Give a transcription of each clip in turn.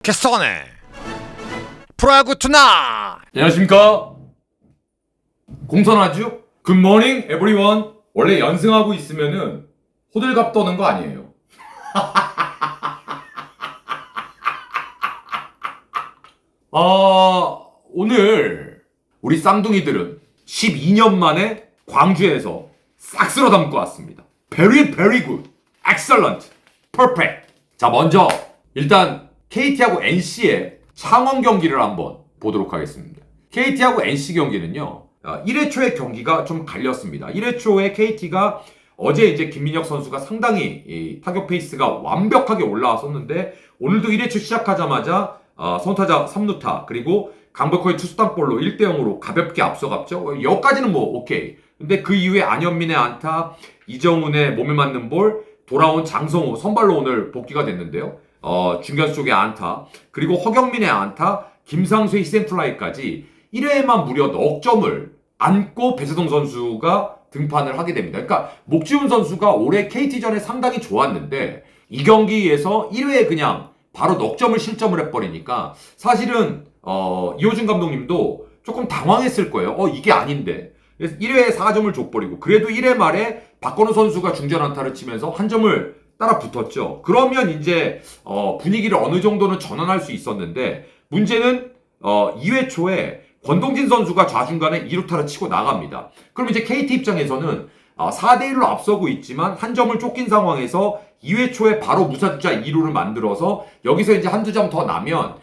개쏘네 프로야구 투나. 안녕하십니까. 공선하죠? 굿모닝 에브리원. 원래 연승하고 있으면은 호들갑 떠는 거 아니에요. 오늘 우리 쌍둥이들은 12년 만에 광주에서 싹 쓸어 담고 왔습니다. Very good, excellent, perfect. 자, 먼저 일단 KT하고 NC의 창원 경기를 한번 보도록 하겠습니다. KT하고 NC 경기는요, 1회 초에 경기가 좀 갈렸습니다. 1회 초에 KT가 어제 이제 김민혁 선수가 상당히 이 타격 페이스가 완벽하게 올라왔었는데, 오늘도 1회 초 시작하자마자 선타자 3루타 그리고 강백호의 투수땅볼로 1대0으로 가볍게 앞서갔죠. 여기까지는 뭐 오케이. 근데 그 이후에 안현민의 안타, 이정훈의 몸에 맞는 볼, 돌아온 장성우 선발로 오늘 복귀가 됐는데요. 중견수 쪽의 안타, 그리고 허경민의 안타, 김상수의 희생플라이까지 1회에만 무려 넉 점을 안고 배재동 선수가 등판을 하게 됩니다. 그러니까 목지훈 선수가 올해 KT전에 상당히 좋았는데 이 경기에서 1회에 그냥 바로 넉 점을 실점을 해버리니까 사실은 이호준 감독님도 조금 당황했을 거예요. 이게 아닌데. 그래서 1회에 4점을 줘버리고, 그래도 1회 말에 박건우 선수가 중전 안타를 치면서 한 점을 따라 붙었죠. 그러면 이제 분위기를 어느 정도는 전환할 수 있었는데, 문제는 2회 초에 권동진 선수가 좌중간에 2루타를 치고 나갑니다. 그럼 이제 KT 입장에서는 4대1로 앞서고 있지만 한 점을 쫓긴 상황에서 2회 초에 바로 무사주자 2루를 만들어서 여기서 이제 한두 점 더 나면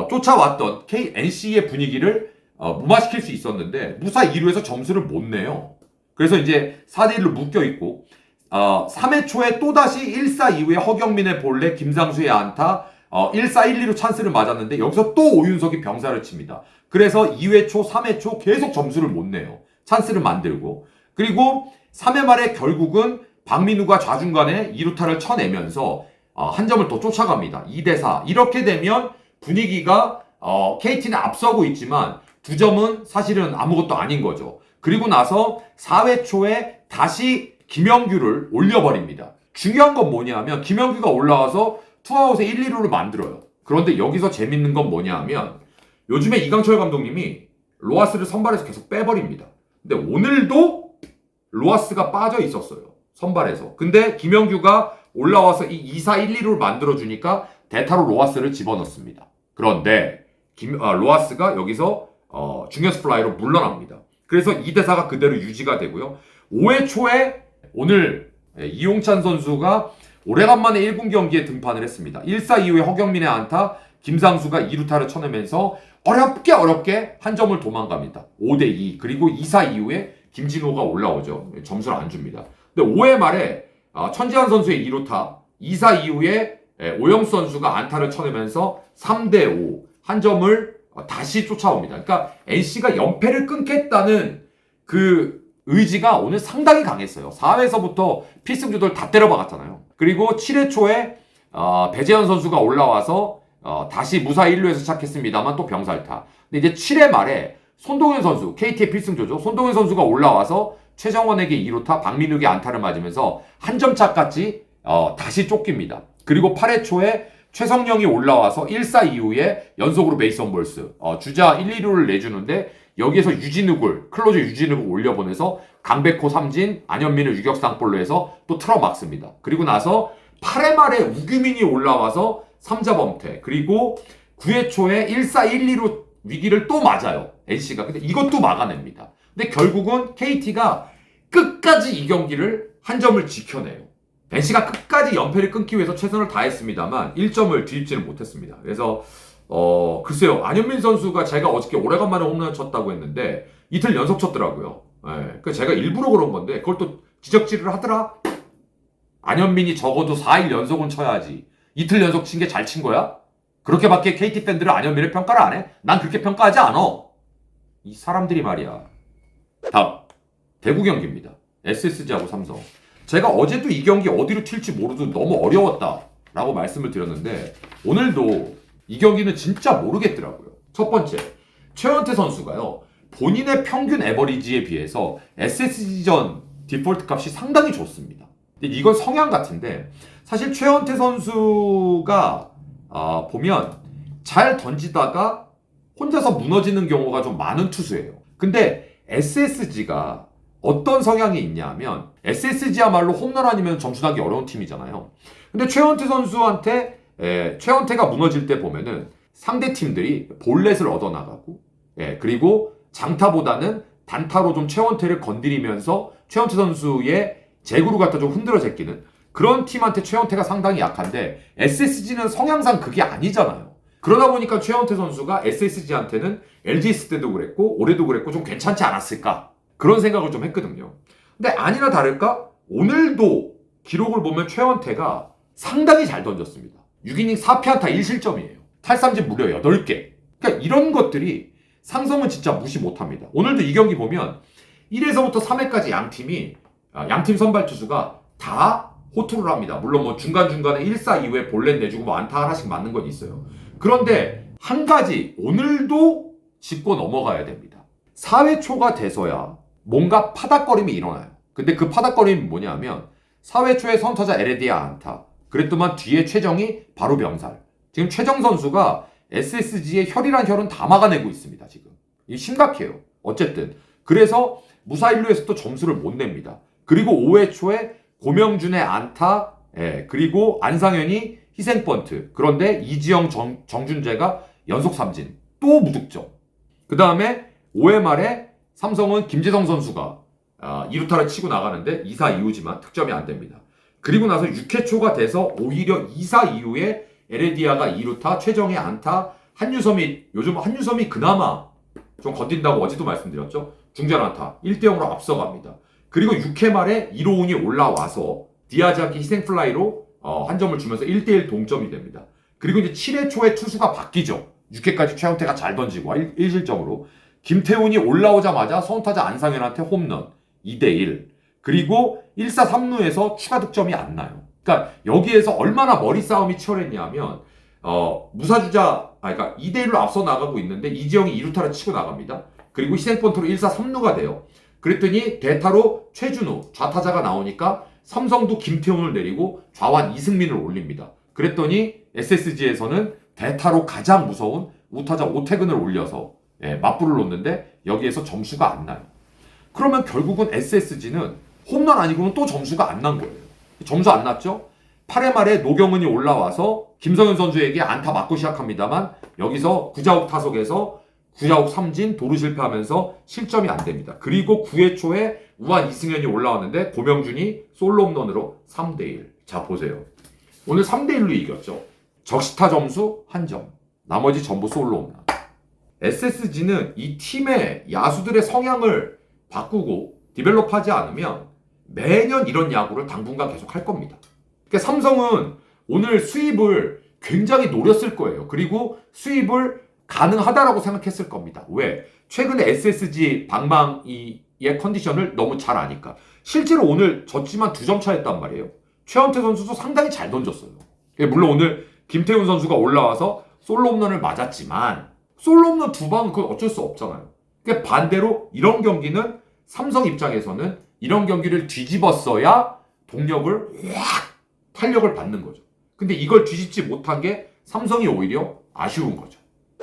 쫓아왔던 NC의 분위기를 무마시킬 수 있었는데, 무사 2루에서 점수를 못 내요. 그래서 이제 4대1로 묶여있고, 3회 초에 또다시 1사 이후에 허경민의 볼넷, 김상수의 안타, 1사 1, 2로 찬스를 맞았는데 여기서 또 오윤석이 병사를 칩니다. 그래서 2회 초, 3회 초 계속 점수를 못 내요. 찬스를 만들고. 그리고 3회 말에 결국은 박민우가 좌중간에 2루타를 쳐내면서 한 점을 더 쫓아갑니다. 2대4. 이렇게 되면 분위기가 KT는 앞서고 있지만 2점은 사실은 아무것도 아닌 거죠. 그리고 나서 4회 초에 다시 김영규를 올려버립니다. 중요한 건 뭐냐면 김영규가 올라와서 투아웃에 1, 2루를 만들어요. 그런데 여기서 재밌는 건 뭐냐면 요즘에 이강철 감독님이 로하스를 선발에서 계속 빼버립니다. 근데 오늘도 로하스가 빠져 있었어요. 선발에서. 근데 김영규가 올라와서 이 2사 1, 2루를 만들어주니까 대타로 로하스를 집어넣습니다. 그런데 로하스가 여기서 중견수 플라이로 물러납니다. 그래서 2대4가 그대로 유지가 되고요. 5회 초에 오늘 이용찬 선수가 오래간만에 1군 경기에 등판을 했습니다. 1사 이후에 허경민의 안타, 김상수가 2루타를 쳐내면서 어렵게 한 점을 도망갑니다. 5대2. 그리고 2사 이후에 김진호가 올라오죠. 점수를 안 줍니다. 근데 5회 말에 천지환 선수의 2루타, 2사 이후에 오영수 선수가 안타를 쳐내면서 3대5 한 점을 다시 쫓아옵니다. 그러니까 NC가 연패를 끊겠다는 그 의지가 오늘 상당히 강했어요. 4회에서부터 필승조들 다 때려박았잖아요. 그리고 7회 초에 배재현 선수가 올라와서 다시 무사 1루에서 시작했습니다만 또 병살타. 근데 이제 7회 말에 손동현 선수, KT의 필승조죠. 손동현 선수가 올라와서 최정원에게 2루타, 박민욱의 안타를 맞으면서 한 점 차까지 다시 쫓깁니다. 그리고 8회 초에 최성령이 올라와서 1사 이후에 연속으로 베이스 온 볼스, 주자 1, 2루를 내주는데 여기에서 클로저 유진욱을 올려보내서 강백호 삼진, 안현민을 유격상볼로 해서 또 틀어막습니다. 그리고 나서 8회 말에 우규민이 올라와서 3자 범퇴, 그리고 9회 초에 1사 1, 2루 위기를 또 맞아요. NC가. 근데 이것도 막아냅니다. 근데 결국은 KT가 끝까지 이 경기를 한 점을 지켜내요. NC가 끝까지 연패를 끊기 위해서 최선을 다했습니다만 1점을 뒤집지는 못했습니다. 그래서 글쎄요, 안현민 선수가 제가 어저께 오래간만에 홈런을 쳤다고 했는데 이틀 연속 쳤더라고요. 그 제가 일부러 그런 건데 그걸 또 지적질을 하더라. 안현민이 적어도 4일 연속은 쳐야지. 이틀 연속 친 게 잘 친 거야? 그렇게밖에 KT 팬들은 안현민을 평가를 안 해? 난 그렇게 평가하지 않아. 이 사람들이 말이야. 다음 대구 경기입니다. SSG하고 삼성. 제가 어제도 이 경기 어디로 튈지 모르도 너무 어려웠다라고 말씀을 드렸는데 오늘도 이 경기는 진짜 모르겠더라고요. 첫 번째, 최원태 선수가요, 본인의 평균 에버리지에 비해서 SSG전 디폴트 값이 상당히 좋습니다. 근데 이건 성향 같은데, 사실 최원태 선수가 보면 잘 던지다가 혼자서 무너지는 경우가 좀 많은 투수예요. 근데 SSG가 어떤 성향이 있냐면 SSG야말로 홈런 아니면 점수 나기 어려운 팀이잖아요. 근데 최원태 선수한테 최원태가 무너질 때 보면은 상대 팀들이 볼넷을 얻어나가고 그리고 장타보다는 단타로 좀 최원태를 건드리면서 최원태 선수의 제구를 갖다 좀 흔들어 제끼는 그런 팀한테 최원태가 상당히 약한데 SSG는 성향상 그게 아니잖아요. 그러다 보니까 최원태 선수가 SSG한테는 LG 있을 때도 그랬고 올해도 그랬고 좀 괜찮지 않았을까 그런 생각을 좀 했거든요. 근데 아니나 다를까 오늘도 기록을 보면 최원태가 상당히 잘 던졌습니다. 6이닝 4피안타 1실점이에요. 탈삼진 무려 8개. 그러니까 이런 것들이 상성은 진짜 무시 못합니다. 오늘도 이 경기 보면 1회서부터 3회까지 양팀 선발 투수가 다 호투를 합니다. 물론 뭐 중간중간에 1사 2회 볼넷 내주고 뭐 안타 하나씩 맞는 건 있어요. 그런데 한 가지 오늘도 짚고 넘어가야 됩니다. 4회 초가 돼서야 뭔가 파닥거림이 일어나요. 근데 그 파닥거림이 뭐냐면 4회 초에 선타자 에레디아 안타. 그랬더만 뒤에 최정이 바로 병살. 지금 최정 선수가 SSG의 혈이란 혈은 다 막아내고 있습니다. 지금. 이 심각해요. 어쨌든. 그래서 무사일루에서 또 점수를 못 냅니다. 그리고 5회 초에 고명준의 안타, 그리고 안상현이 희생번트. 그런데 이지영, 정준재가 연속 삼진. 또 무득점. 그 다음에 5회 말에 삼성은 김재성 선수가 2루타를 치고 나가는데 2사 이후지만 득점이 안 됩니다. 그리고 나서 6회 초가 돼서 오히려 2사 이후에 에레디아가 2루타, 최정의 안타, 요즘 한유섬이 그나마 좀 건든다고 어제도 말씀드렸죠. 중전 안타 1대0으로 앞서갑니다. 그리고 6회 말에 이로운이 올라와서 디아즈한테 희생플라이로 한 점을 주면서 1대1 동점이 됩니다. 그리고 이제 7회 초에 투수가 바뀌죠. 6회까지 최원태가 잘 던지고 1실점으로 김태훈이 올라오자마자 선타자 안상현한테 홈런 2대1 그리고 1사 3루에서 추가 득점이 안 나요. 그러니까 여기에서 얼마나 머리 싸움이 치열했냐면 그러니까 2대1로 앞서 나가고 있는데 이지영이 2루타를 치고 나갑니다. 그리고 희생번트로 1사 3루가 돼요. 그랬더니 대타로 최준우 좌타자가 나오니까 삼성도 김태훈을 내리고 좌완 이승민을 올립니다. 그랬더니 SSG에서는 대타로 가장 무서운 우타자 오태근을 올려서 맞불을 놓는데 여기에서 점수가 안 나요. 그러면 결국은 SSG는 홈런 아니고는 또 점수가 안 난 거예요. 점수 안 났죠? 8회 말에 노경은이 올라와서 김성현 선수에게 안타 맞고 시작합니다만 여기서 구자욱 타석에서 구자욱 삼진 도루 실패하면서 실점이 안 됩니다. 그리고 9회 초에 우한 이승현이 올라왔는데 고명준이 솔로 홈런으로 3대1. 자 보세요. 오늘 3대1로 이겼죠. 적시타 점수 1점. 나머지 전부 솔로 홈런. SSG는 이 팀의 야수들의 성향을 바꾸고 디벨롭하지 않으면 매년 이런 야구를 당분간 계속 할 겁니다. 그러니까 삼성은 오늘 수입을 굉장히 노렸을 거예요. 그리고 수입을 가능하다라고 생각했을 겁니다. 왜? 최근에 SSG 방망이의 컨디션을 너무 잘 아니까. 실제로 오늘 졌지만 2점 차였단 말이에요. 최원태 선수도 상당히 잘 던졌어요. 물론 오늘 김태훈 선수가 올라와서 솔로 홈런을 맞았지만 솔로 홈런 2방은 그건 어쩔 수 없잖아요. 그러니까 반대로 이런 경기는 삼성 입장에서는 이런 경기를 뒤집었어야 동력을 확 탄력을 받는 거죠. 근데 이걸 뒤집지 못한 게 삼성이 오히려 아쉬운 거죠.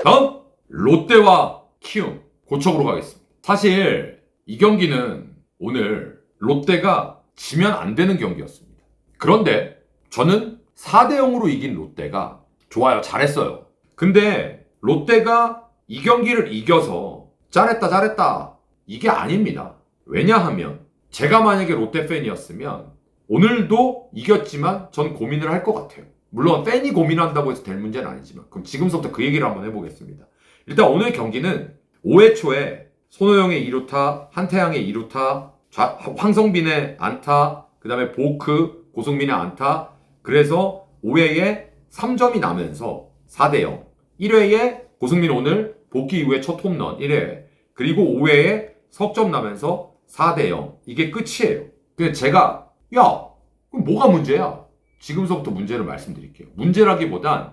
다음 롯데와 키움 고척으로 가겠습니다. 사실 이 경기는 오늘 롯데가 지면 안 되는 경기였습니다. 그런데 저는 4대0으로 이긴 롯데가 좋아요. 잘했어요. 근데 롯데가 이 경기를 이겨서 잘했다 이게 아닙니다. 왜냐하면 제가 만약에 롯데 팬이었으면 오늘도 이겼지만 전 고민을 할 것 같아요. 물론 팬이 고민한다고 해서 될 문제는 아니지만 그럼 지금부터 그 얘기를 한번 해보겠습니다. 일단 오늘 경기는 5회 초에 손호영의 2루타, 한태양의 2루타, 황성빈의 안타, 그 다음에 보크, 고승민의 안타 그래서 5회에 3점이 나면서 4대0 1회에 고승민 오늘 복귀 이후에 첫 홈런 1회 그리고 5회에 석점 나면서 4대0 이게 끝이에요. 그래서 제가 그럼 뭐가 문제야? 지금서부터 문제를 말씀드릴게요. 문제라기보단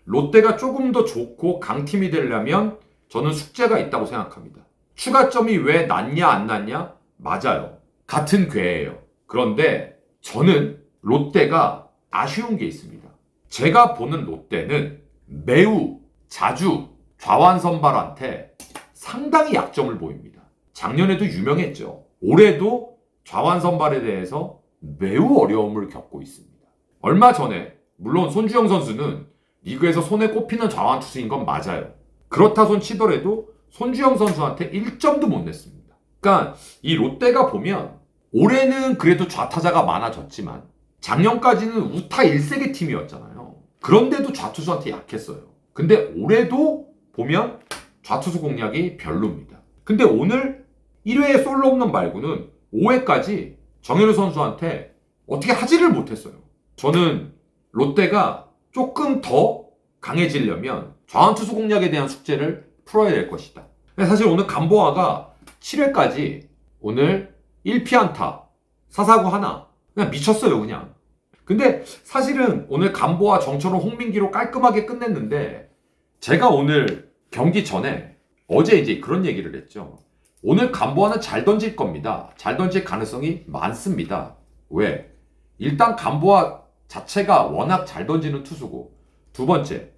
롯데가 조금 더 좋고 강팀이 되려면 저는 숙제가 있다고 생각합니다. 추가점이 왜 났냐 안 났냐? 맞아요. 같은 궤예요. 그런데 저는 롯데가 아쉬운 게 있습니다. 제가 보는 롯데는 매우 자주 좌완 선발한테 상당히 약점을 보입니다. 작년에도 유명했죠. 올해도 좌완 선발에 대해서 매우 어려움을 겪고 있습니다. 얼마 전에 물론 손주영 선수는 리그에서 손에 꼽히는 좌완 투수인 건 맞아요. 그렇다 손 치더라도 손주영 선수한테 1점도 못 냈습니다. 그러니까 이 롯데가 보면 올해는 그래도 좌타자가 많아졌지만 작년까지는 우타 1세계 팀이었잖아요. 그런데도 좌투수한테 약했어요. 근데 올해도 보면 좌투수 공략이 별로입니다. 근데 오늘 1회에 솔로 홈런 말고는 5회까지 정현우 선수한테 어떻게 하지를 못했어요. 저는 롯데가 조금 더 강해지려면 좌완투수 공략에 대한 숙제를 풀어야 될 것이다. 사실 오늘 감보아가 7회까지 오늘 1피안타, 사사구 하나 그냥 미쳤어요 그냥. 근데 사실은 오늘 감보아, 정철원, 홍민기로 깔끔하게 끝냈는데 제가 오늘 경기 전에 어제 이제 그런 얘기를 했죠. 오늘 감보아는 잘 던질 겁니다. 잘 던질 가능성이 많습니다. 왜? 일단 감보아 자체가 워낙 잘 던지는 투수고 두 번째,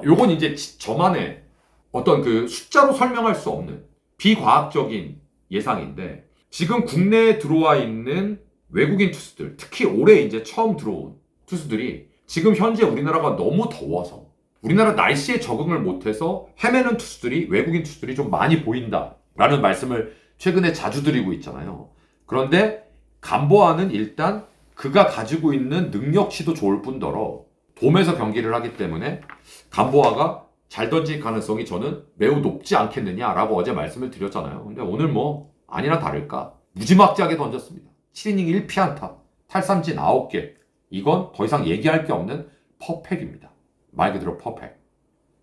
요건 이제 저만의 어떤 그 숫자로 설명할 수 없는 비과학적인 예상인데 지금 국내에 들어와 있는 외국인 투수들, 특히 올해 이제 처음 들어온 투수들이 지금 현재 우리나라가 너무 더워서 우리나라 날씨에 적응을 못해서 헤매는 투수들이 외국인 투수들이 좀 많이 보인다라는 말씀을 최근에 자주 드리고 있잖아요. 그런데 감보아는 일단 그가 가지고 있는 능력치도 좋을 뿐더러 돔에서 경기를 하기 때문에 감보아가 잘 던질 가능성이 저는 매우 높지 않겠느냐라고 어제 말씀을 드렸잖아요. 근데 오늘 뭐 아니나 다를까 무지막지하게 던졌습니다. 7이닝 1피안타, 탈삼진 9개. 이건 더 이상 얘기할 게 없는 퍼펙입니다. 말 그대로 퍼펙.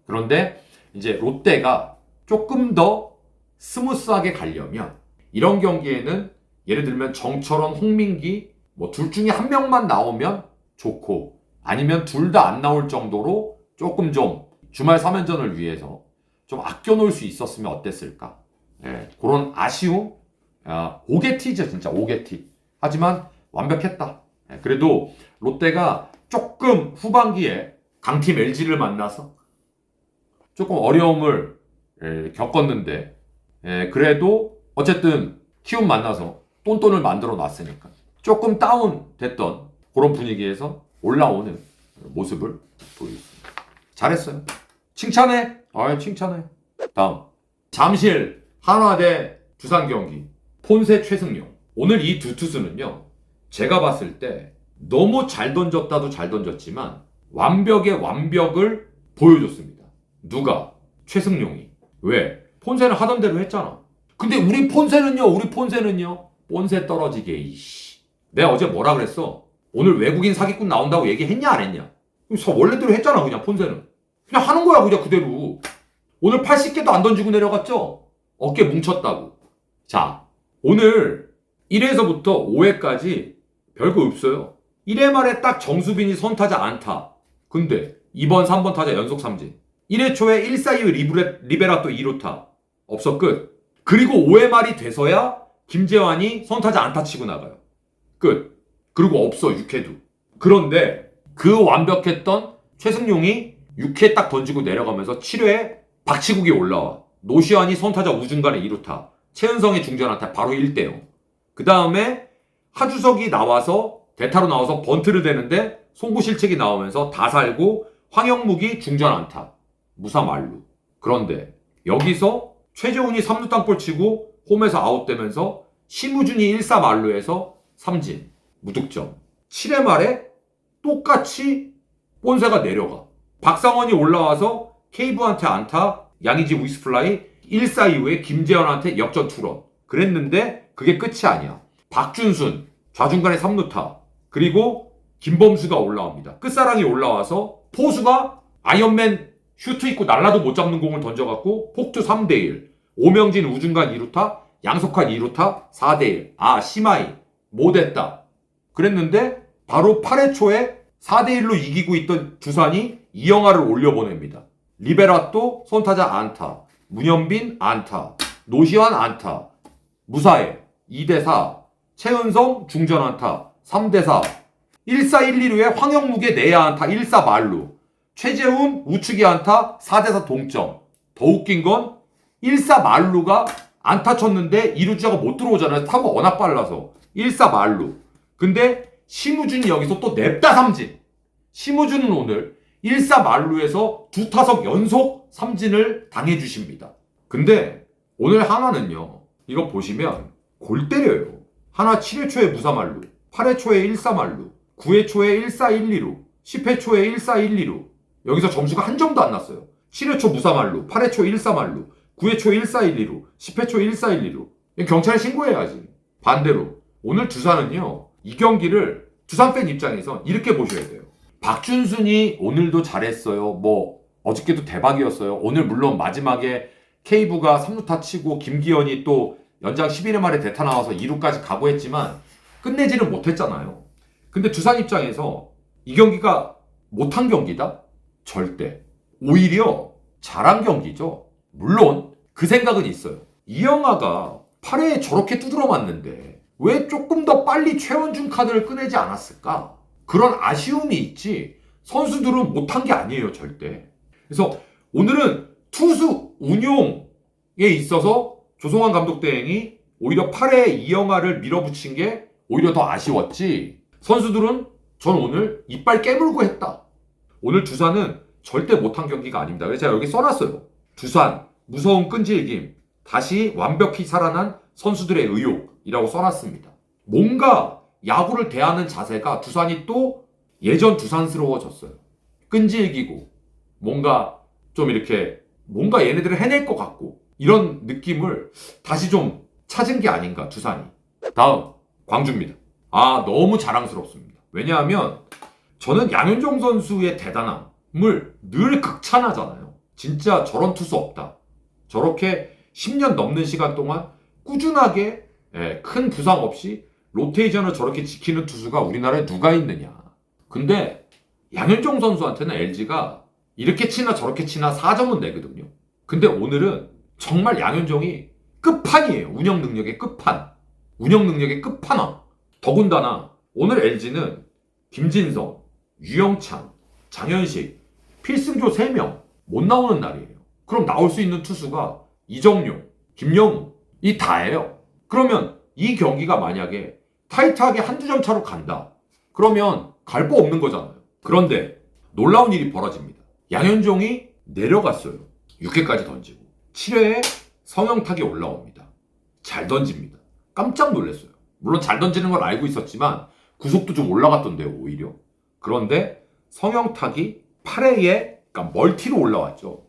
그런데 이제 롯데가 조금 더 스무스하게 가려면 이런 경기에는 예를 들면 정철원, 홍민기 뭐 둘 중에 한 명만 나오면 좋고 아니면 둘 다 안 나올 정도로 조금 좀 주말 3연전을 위해서 좀 아껴놓을 수 있었으면 어땠을까. 예, 그런 아쉬움. 오게티죠 진짜 오게티. 하지만 완벽했다. 예, 그래도 롯데가 조금 후반기에 강팀 LG를 만나서 조금 어려움을 겪었는데 그래도 어쨌든 키움 만나서 똔똔을 만들어 놨으니까 조금 다운됐던 그런 분위기에서 올라오는 모습을 보여줬습니다. 잘했어요. 칭찬해. 칭찬해. 다음 잠실 한화 대 두산 경기 폰세 최승용. 오늘 이 두 투수는요 제가 봤을 때 너무 잘 던졌다도 잘 던졌지만 완벽의 완벽을 보여줬습니다. 누가? 최승용이. 왜? 폰세는 하던 대로 했잖아. 근데 우리 폰세는요 폰세 떨어지게 이씨. 내가 어제 뭐라 그랬어? 오늘 외국인 사기꾼 나온다고 얘기했냐 안 했냐? 원래대로 했잖아 그냥 폰세는. 그냥 하는 거야 그냥 그대로. 오늘 80개도 안 던지고 내려갔죠? 어깨 뭉쳤다고. 자, 오늘 1회에서부터 5회까지 별거 없어요. 1회 말에 딱 정수빈이 선타자 안타. 근데 2번, 3번 타자 연속 삼진. 1회 초에 1-4-2 리베라또 2루타. 없어 끝. 그리고 5회 말이 돼서야 김재환이 선타자 안타 치고 나가요. 끝. 그리고 없어 6회도. 그런데 그 완벽했던 최승용이 6회 딱 던지고 내려가면서 7회에 박치국이 올라와. 노시환이 선타자 우중간에 2루타. 최은성의 중전한테 바로 1대0. 그 다음에 하주석이 나와서 대타로 나와서 번트를 대는데 송구 실책이 나오면서 다 살고 황영묵이 중전 안타. 무사 만루. 그런데 여기서 최재훈이 3루 땅볼 치고 홈에서 아웃되면서 심우준이 1사 만루에서 삼진. 무득점. 7회 말에 똑같이 본세가 내려가. 박상원이 올라와서 케이브한테 안타, 양의지 위스플라이, 1사 이후에 김재현한테 역전 투런. 그랬는데 그게 끝이 아니야. 박준순 좌중간에 3루타. 그리고 김범수가 올라옵니다. 끝사랑이 올라와서 포수가 아이언맨 슈트 입고 날라도 못 잡는 공을 던져갖고 폭투 3대1. 오명진 우중간 2루타, 양석환 2루타 4대1. 시마이 못했다. 그랬는데 바로 8회 초에 4대1로 이기고 있던 두산이 이영하를 올려보냅니다. 리베라또 선타자 안타, 문현빈 안타, 노시환 안타, 무사해 2대4, 최은성 중전 안타 3대4, 1-4, 1-2루에 황영묵의 내야 안타 1-4 말루. 최재훈 우측이 안타 4대4 동점. 더 웃긴 건 1사 말루가 안타 쳤는데 2루주자가 못 들어오잖아요. 타구가 워낙 빨라서. 1사 말루. 근데 심우준이 여기서 또 냅다 삼진. 심우준은 오늘 1사 말루에서 2타석 연속 삼진을 당해주십니다. 근데 오늘 하나는요. 이거 보시면 골 때려요. 하나 7회 초에 무사말루, 8회 초에 1사말루, 9회 초에 1사 1리루, 10회 초에 1사 1리루. 여기서 점수가 한 점도 안 났어요. 7회 초 무사말루, 8회 초 1사말루, 9회 초 1사 1리루, 10회 초 1사 1리루. 경찰에 신고해야지. 반대로 오늘 두산은요. 이 경기를 두산 팬 입장에서 이렇게 보셔야 돼요. 박준순이 오늘도 잘했어요. 뭐 어저께도 대박이었어요. 오늘 물론 마지막에 케이브가 3루타 치고 김기현이 또 연장 11회 말에 대타 나와서 2루까지 가고 했지만 끝내지는 못했잖아요. 근데 두산 입장에서 이 경기가 못한 경기다? 절대. 오히려 잘한 경기죠. 물론 그 생각은 있어요. 이영하가 8회에 저렇게 두드러 맞는데 왜 조금 더 빨리 최원준 카드를 꺼내지 않았을까? 그런 아쉬움이 있지 선수들은 못한 게 아니에요. 절대. 그래서 오늘은 투수 운용에 있어서 조성환 감독 대행이 오히려 8회에 이영하를 밀어붙인 게 오히려 더 아쉬웠지 선수들은 전 오늘 이빨 깨물고 했다. 오늘 두산은 절대 못한 경기가 아닙니다. 그래서 제가 여기 써놨어요. 두산 무서운 끈질김 다시 완벽히 살아난 선수들의 의욕이라고 써놨습니다. 뭔가 야구를 대하는 자세가 두산이 또 예전 두산스러워졌어요. 끈질기고 뭔가 좀 이렇게 뭔가 얘네들을 해낼 것 같고 이런 느낌을 다시 좀 찾은 게 아닌가 두산이. 다음 광주입니다. 너무 자랑스럽습니다. 왜냐하면 저는 양현종 선수의 대단함을 늘 극찬하잖아요. 진짜 저런 투수 없다. 저렇게 10년 넘는 시간 동안 꾸준하게 큰 부상 없이 로테이션을 저렇게 지키는 투수가 우리나라에 누가 있느냐. 근데 양현종 선수한테는 LG가 이렇게 치나 저렇게 치나 4점은 내거든요. 근데 오늘은 정말 양현종이 끝판이에요. 운영 능력의 끝판. 운영 능력의 끝판왕. 더군다나 오늘 LG는 김진성, 유영찬, 장현식, 필승조 3명 못 나오는 날이에요. 그럼 나올 수 있는 투수가 이정용, 김영우 이 다예요. 그러면 이 경기가 만약에 타이트하게 한두 점 차로 간다. 그러면 갈 거 없는 거잖아요. 그런데 놀라운 일이 벌어집니다. 양현종이 내려갔어요. 6회까지 던지고 7회에 성형탁이 올라옵니다. 잘 던집니다. 깜짝 놀랐어요. 물론 잘 던지는 걸 알고 있었지만 구속도 좀 올라갔던데요. 오히려. 그런데 성형탁이 8회에 그러니까 멀티로 올라왔죠.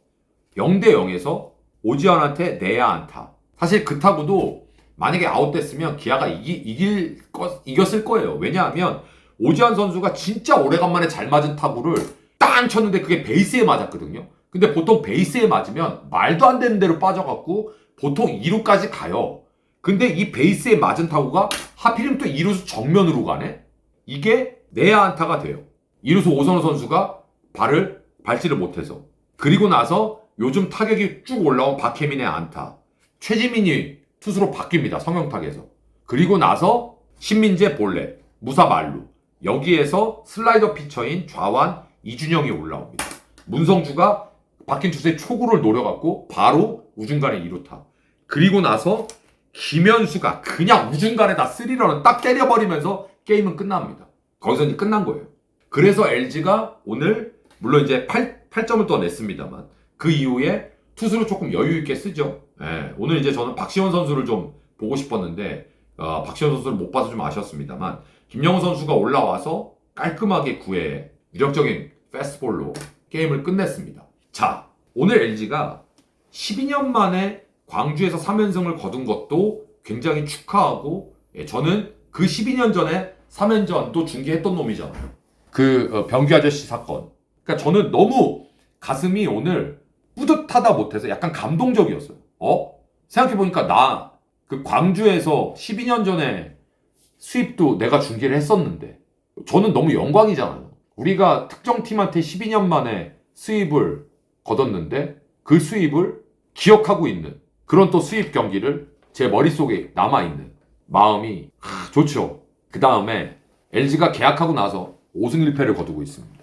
0대 0에서 오지환한테 내야 안타. 사실 그 타구도 만약에 아웃됐으면 기아가 이겼을 거예요. 왜냐하면 오지환 선수가 진짜 오래간만에 잘 맞은 타구를 땅 쳤는데 그게 베이스에 맞았거든요. 근데 보통 베이스에 맞으면 말도 안 되는 대로 빠져갖고 보통 2루까지 가요. 근데 이 베이스에 맞은 타구가 하필이면 또 2루수 정면으로 가네? 이게 내야 안타가 돼요. 2루수 오선호 선수가 발을 밟지를 못해서. 그리고 나서 요즘 타격이 쭉 올라온 박혜민의 안타. 최지민이 투수로 바뀝니다. 성형탁에서. 그리고 나서 신민재 볼넷, 무사 만루. 여기에서 슬라이더 피처인 좌완 이준영이 올라옵니다. 문성주가 박힌 투수의 초구를 노려갖고 바로 우중간에 2루타. 그리고 나서 김현수가 그냥 우중간에다 3런을 딱 때려버리면서 게임은 끝납니다. 거기서 이제 끝난 거예요. 그래서 LG가 오늘 물론 이제 8점을 또 냈습니다만 그 이후에 투수를 조금 여유 있게 쓰죠. 오늘 이제 저는 박시원 선수를 좀 보고 싶었는데 박시원 선수를 못 봐서 좀 아쉬웠습니다만 김영우 선수가 올라와서 깔끔하게 9회에 위력적인 패스트볼로 게임을 끝냈습니다. 자, 오늘 LG가 12년 만에 광주에서 3연승을 거둔 것도 굉장히 축하하고 저는 그 12년 전에 3연전도 중계했던 놈이잖아요. 그 병규 아저씨 사건. 그러니까 저는 너무 가슴이 오늘 뿌듯하다 못해서 약간 감동적이었어요. 생각해보니까 나 그 광주에서 12년 전에 수입도 내가 중계를 했었는데 저는 너무 영광이잖아요. 우리가 특정 팀한테 12년 만에 수입을 거뒀는데 그 수입을 기억하고 있는 그런 또 수입 경기를 제 머릿속에 남아있는 마음이 좋죠. 그 다음에 LG가 계약하고 나서 5승 1패를 거두고 있습니다.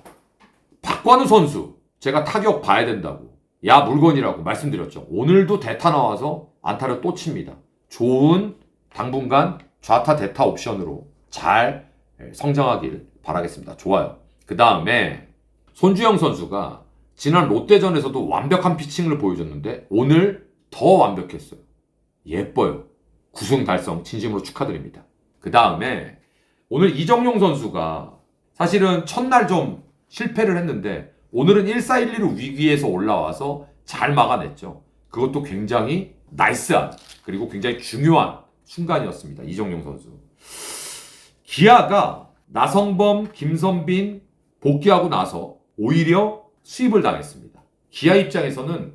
박관우 선수 제가 타격 봐야 된다고 야 물건이라고 말씀드렸죠. 오늘도 대타 나와서 안타를 또 칩니다. 좋은 당분간 좌타 대타 옵션으로 잘 성장하길 바라겠습니다. 좋아요. 그 다음에 손주영 선수가 지난 롯데전에서도 완벽한 피칭을 보여줬는데 오늘 더 완벽했어요. 예뻐요. 9승 달성 진심으로 축하드립니다. 그 다음에 오늘 이정용 선수가 사실은 첫날 좀 실패를 했는데 오늘은 1-4-1-2로 위기에서 올라와서 잘 막아냈죠. 그것도 굉장히 나이스한 그리고 굉장히 중요한 순간이었습니다. 이정용 선수. 기아가 나성범, 김선빈 복귀하고 나서 오히려 수입을 당했습니다. 기아 입장에서는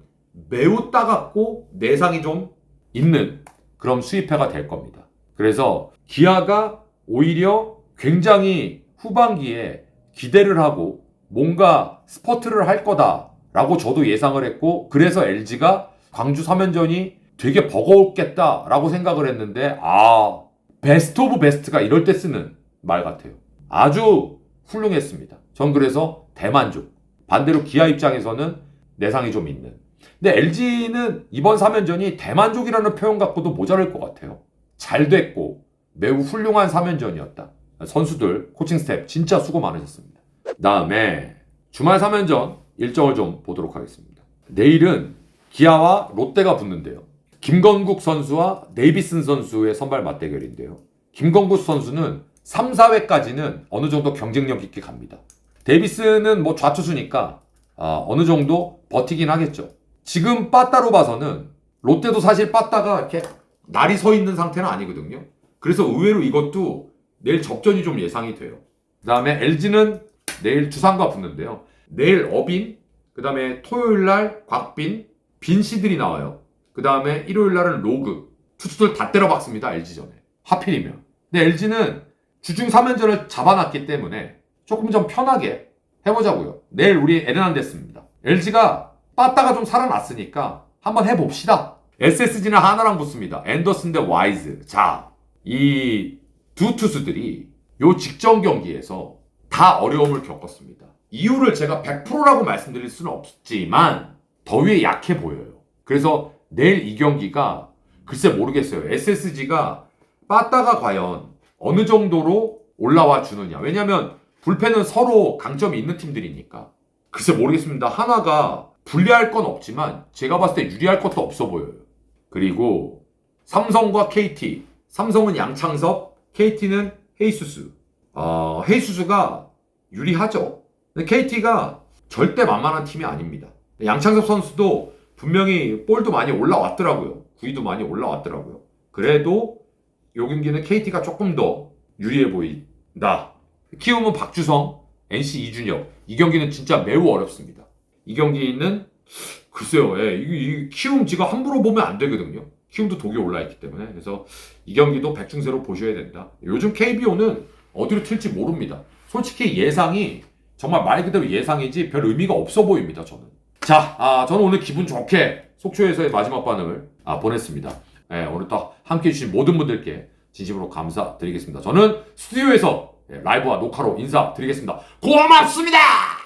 매우 따갑고 내상이 좀 있는 그런 수입회가 될 겁니다. 그래서 기아가 오히려 굉장히 후반기에 기대를 하고 뭔가 스퍼트를 할 거다라고 저도 예상을 했고 그래서 LG가 광주 3연전이 되게 버거웠겠다라고 생각을 했는데 베스트 오브 베스트가 이럴 때 쓰는 말 같아요. 아주 훌륭했습니다. 전 그래서 대만족. 반대로 기아 입장에서는 내상이 좀 있는. 근데 LG는 이번 3연전이 대만족이라는 표현 갖고도 모자랄 것 같아요. 잘 됐고 매우 훌륭한 3연전이었다. 선수들, 코칭 스텝 진짜 수고 많으셨습니다. 다음에 주말 3연전 일정을 좀 보도록 하겠습니다. 내일은 기아와 롯데가 붙는데요. 김건국 선수와 네이비슨 선수의 선발 맞대결인데요. 김건국 선수는 3, 4회까지는 어느 정도 경쟁력 있게 갑니다. 데이비스는 뭐 좌투수니까 어느 정도 버티긴 하겠죠. 지금 빠따로 봐서는 롯데도 사실 빠따가 이렇게 날이 서 있는 상태는 아니거든요. 그래서 의외로 이것도 내일 접전이 좀 예상이 돼요. 그 다음에 LG는 내일 두산과 붙는데요. 내일 어빈, 그 다음에 토요일날 곽빈, 빈씨들이 나와요. 그 다음에 일요일날은 로그. 투수들 다 때려박습니다. LG전에. 하필이면. 근데 LG는 주중 3연전을 잡아놨기 때문에 조금 좀 편하게 해보자고요. 내일 우리 에르난데스입니다. LG가 빠따가 좀 살아났으니까 한번 해봅시다. SSG는 하나랑 붙습니다. 앤더슨 대 와이즈. 자, 이 두 투수들이 요 직전 경기에서 다 어려움을 겪었습니다. 이유를 제가 100%라고 말씀드릴 수는 없지만 더위에 약해 보여요. 그래서 내일 이 경기가 글쎄 모르겠어요. SSG가 빠따가 과연 어느 정도로 올라와 주느냐. 왜냐면 불펜은 서로 강점이 있는 팀들이니까. 글쎄 모르겠습니다. 하나가 불리할 건 없지만 제가 봤을 때 유리할 것도 없어 보여요. 그리고 삼성과 KT. 삼성은 양창섭, KT는 헤이수스. 헤이수스가 유리하죠. 근데 KT가 절대 만만한 팀이 아닙니다. 양창섭 선수도 분명히 볼도 많이 올라왔더라고요. 구위도 많이 올라왔더라고요. 그래도 요 경기는 KT가 조금 더 유리해 보인다. 키움은 박주성, NC 이준혁. 이 경기는 진짜 매우 어렵습니다. 이 경기는 글쎄요. 이 키움 지금 함부로 보면 안 되거든요. 키움도 독이 올라있기 때문에. 그래서 이 경기도 백중세로 보셔야 된다. 요즘 KBO는 어디로 튈지 모릅니다. 솔직히 예상이 정말 말 그대로 예상이지 별 의미가 없어 보입니다. 저는. 자, 저는 오늘 기분 좋게 속초에서의 마지막 반응을 보냈습니다. 오늘 또 함께해 주신 모든 분들께 진심으로 감사드리겠습니다. 저는 스튜디오에서 라이브와 녹화로 인사드리겠습니다. 고맙습니다!